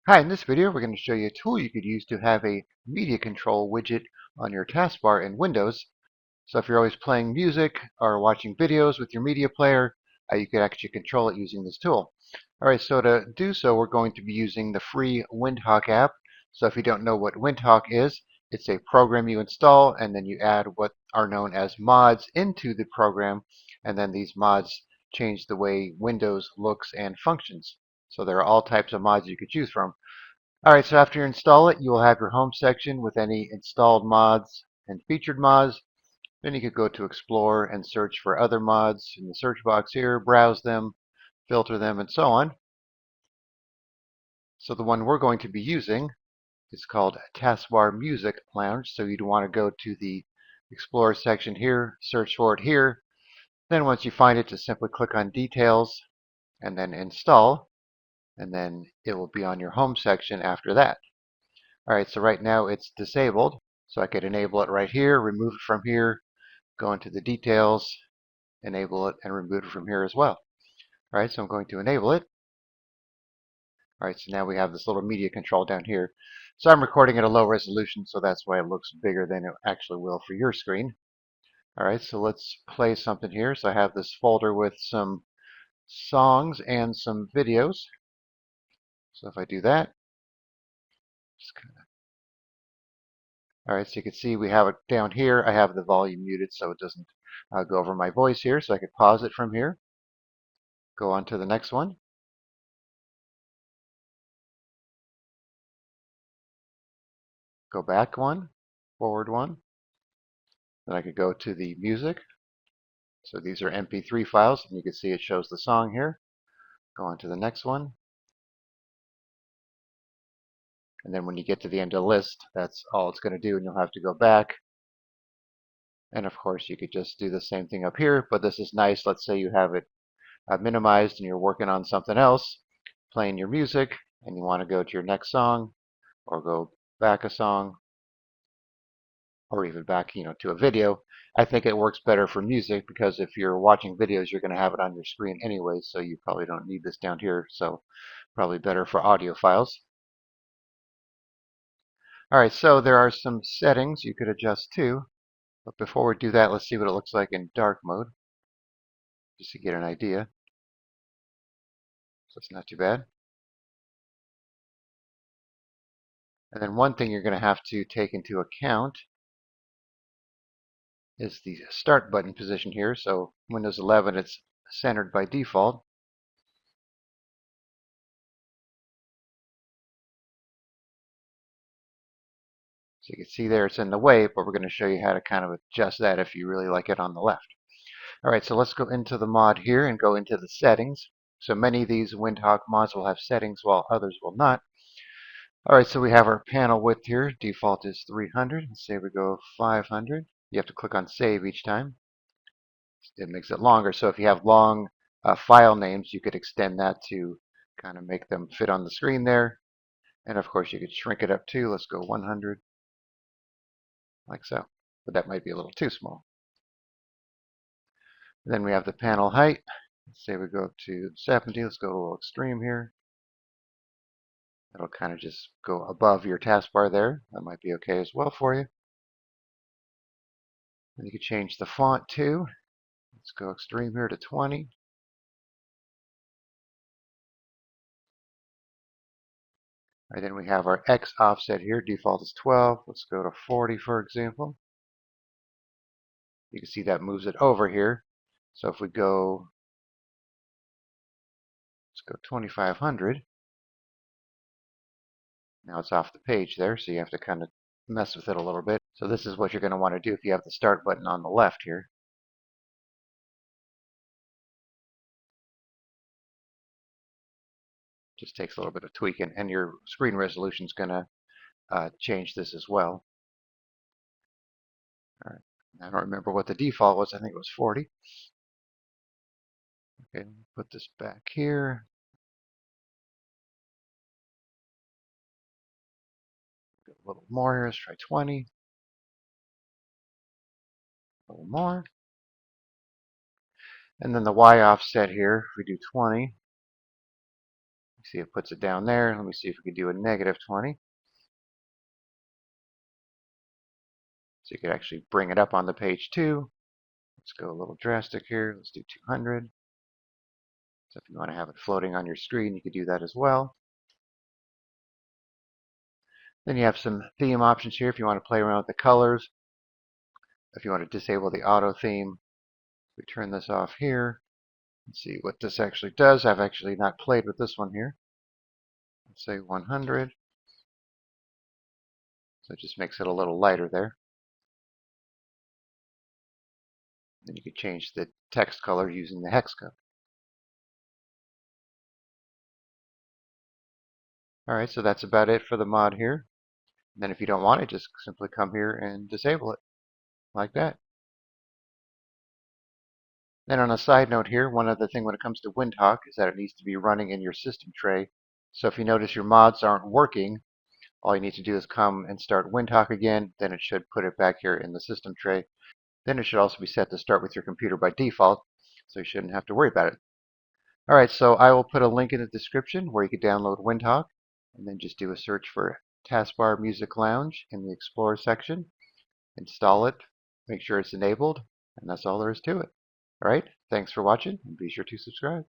Hi, in this video we're going to show you a tool you could use to have a media control widget on your taskbar in Windows. So if you're always playing music or watching videos with your media player, you could actually control it using this tool. Alright, so to do so we're going to be using the free Windhawk app. So if you don't know what Windhawk is, it's a program you install and then you add what are known as mods into the program, and then these mods change the way Windows looks and functions. So there are all types of mods you could choose from. Alright, so after you install it, you will have your home section with any installed mods and featured mods. Then you could go to Explore and search for other mods in the search box here, browse them, filter them, and so on. So the one we're going to be using is called Taskbar Music Lounge. So you'd want to go to the Explore section here, search for it here. Then once you find it, just simply click on Details and then Install, and then it will be on your home section after that. Alright, so right now it's disabled, so I could enable it right here, remove it from here, go into the details, enable it, and remove it from here as well. Alright, so I'm going to enable it. Alright, so now we have this little media control down here. So I'm recording at a low resolution, so that's why it looks bigger than it actually will for your screen. Alright, so let's play something here. So I have this folder with some songs and some videos. So if I do that, just kind of, alright, so you can see we have it down here. I have the volume muted so it doesn't go over my voice here, so I could pause it from here. Go on to the next one. Go back one, forward one. Then I could go to the music. So these are MP3 files, and you can see it shows the song here. Go on to the next one. And then when you get to the end of the list, that's all it's going to do, and you'll have to go back. And of course, you could just do the same thing up here, but this is nice. Let's say you have it minimized and you're working on something else, playing your music, and you want to go to your next song, or go back a song, or even back, to a video. I think it works better for music because if you're watching videos, you're going to have it on your screen anyway, so you probably don't need this down here. So probably better for audio files. All right, so there are some settings you could adjust too. But before we do that, let's see what it looks like in dark mode, just to get an idea. So it's not too bad. And then one thing you're going to have to take into account is the start button position here. So Windows 11, it's centered by default. So you can see there it's in the way, but we're going to show you how to kind of adjust that if you really like it on the left. All right, so let's go into the mod here and go into the settings. So many of these Windhawk mods will have settings while others will not. All right, so we have our panel width here. Default is 300. Let's say we go 500. You have to click on save each time. It makes it longer. So if you have long file names, you could extend that to kind of make them fit on the screen there. And of course, you could shrink it up too. Let's go 100, like so. But that might be a little too small. Then we have the panel height. Let's say we go to 70. Let's go a little extreme here. It'll kind of just go above your taskbar there. That might be okay as well for you. And you can change the font too. Let's go extreme here to 20. Right, then we have our X offset here. Default is 12. Let's go to 40, for example. You can see that moves it over here. So if we go, let's go 2500. Now it's off the page there, so you have to kind of mess with it a little bit. So this is what you're going to want to do if you have the start button on the left here. Just takes a little bit of tweaking, and your screen resolution is going to change this as well. All right. I don't remember what the default was. I think it was 40. Okay, put this back here. A little more here. Let's try 20. A little more. And then the Y offset here, if we do 20, you See, it puts it down there. Let me see if we can do a -20. So you could actually bring it up on the page too. Let's go a little drastic here. Let's do 200. So if you want to have it floating on your screen, you could do that as well. Then you have some theme options here if you want to play around with the colors. If you want to disable the auto theme, we turn this off here. Let's see what this actually does. I've actually not played with this one here. Let's say 100. So it just makes it a little lighter there. Then you could change the text color using the hex code. Alright, so that's about it for the mod here. And then if you don't want it, just simply come here and disable it, like that. Then on a side note here, one other thing when it comes to Windhawk is that it needs to be running in your system tray. So if you notice your mods aren't working, all you need to do is come and start Windhawk again, then it should put it back here in the system tray. Then it should also be set to start with your computer by default, so you shouldn't have to worry about it. Alright, so I will put a link in the description where you can download Windhawk, and then just do a search for Taskbar Music Lounge in the Explorer section. Install it, make sure it's enabled, and that's all there is to it. Alright, thanks for watching, and be sure to subscribe.